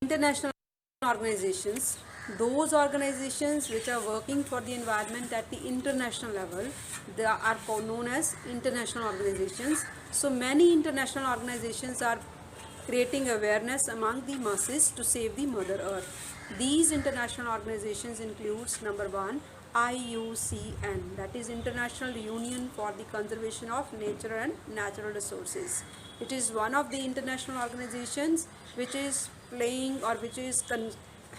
international organizations, those organizations which are working for the environment at the international level, they are known as international organizations. So many international organizations are creating awareness among the masses to save the Mother Earth. These international organizations includes number one, IUCN, that is International Union for the Conservation of Nature and Natural Resources. It is one of the international organizations which is playing or which is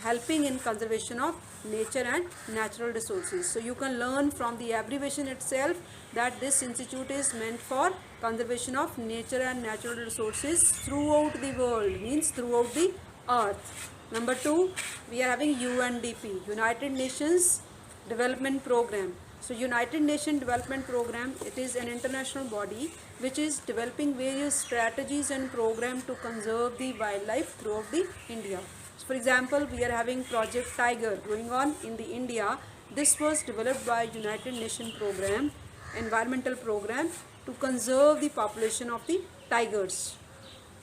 helping in conservation of nature and natural resources. So you can learn from the abbreviation itself that this institute is meant for conservation of nature and natural resources throughout the world, means throughout the earth. Number two, we are having UNDP, United Nations Development Program. So United Nations Development Program, it is an international body which is developing various strategies and program to conserve the wildlife throughout the India. So for example, we are having Project Tiger going on in the India. This was developed by United Nations program, environmental program, to conserve the population of the tigers.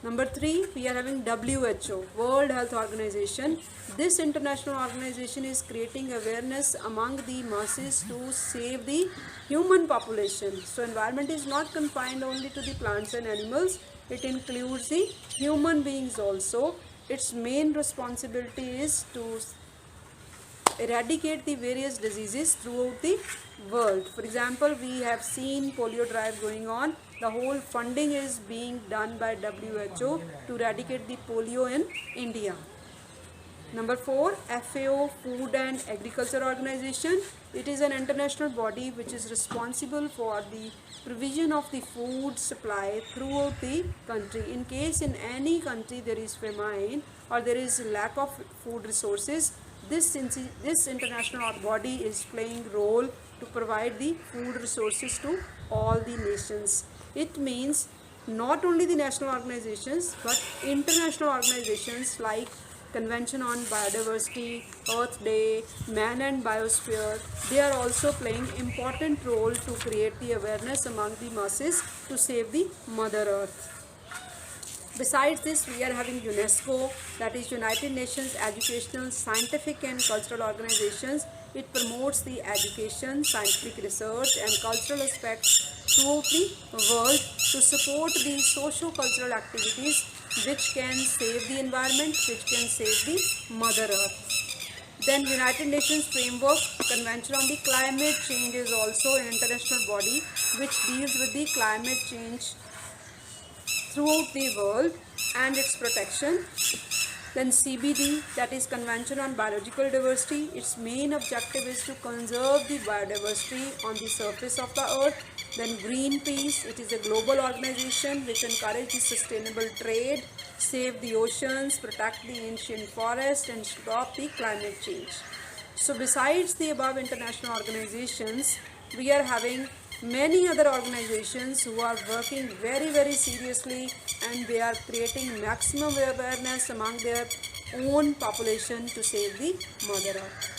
Number three, we are having WHO, World Health Organization. This international organization is creating awareness among the masses to save the human population. So environment is not confined only to the plants and animals, it includes the human beings also. Its main responsibility is to eradicate the various diseases throughout the world. For example, we have seen polio drive going on. The whole funding is being done by WHO to eradicate the polio in India. Number four, FAO, Food and Agriculture Organization. It is an international body which is responsible for the provision of the food supply throughout the country. In case in any country there is famine or there is lack of food resources, this international body is playing role to provide the food resources to all the nations. It means not only the national organizations but international organizations like Convention on Biodiversity, Earth Day, Man and Biosphere, they are also playing important role to create the awareness among the masses to save the Mother Earth. Besides this, we are having UNESCO, that is United Nations Educational, Scientific and Cultural Organizations. It promotes the education, scientific research and cultural aspects throughout the world to support the socio-cultural activities which can save the environment, which can save the Mother Earth. Then United Nations Framework Convention on the Climate Change is also an international body which deals with the climate change throughout the world and its protection. Then CBD, that is Convention on Biological Diversity. Its main objective is to conserve the biodiversity on the surface of the earth. Then Greenpeace, it is a global organization which encourages sustainable trade, save the oceans, protect the ancient forest and stop the climate change. So besides the above international organizations, we are having many other organizations who are working very seriously and they are creating maximum awareness among their own population to save the Mother Earth.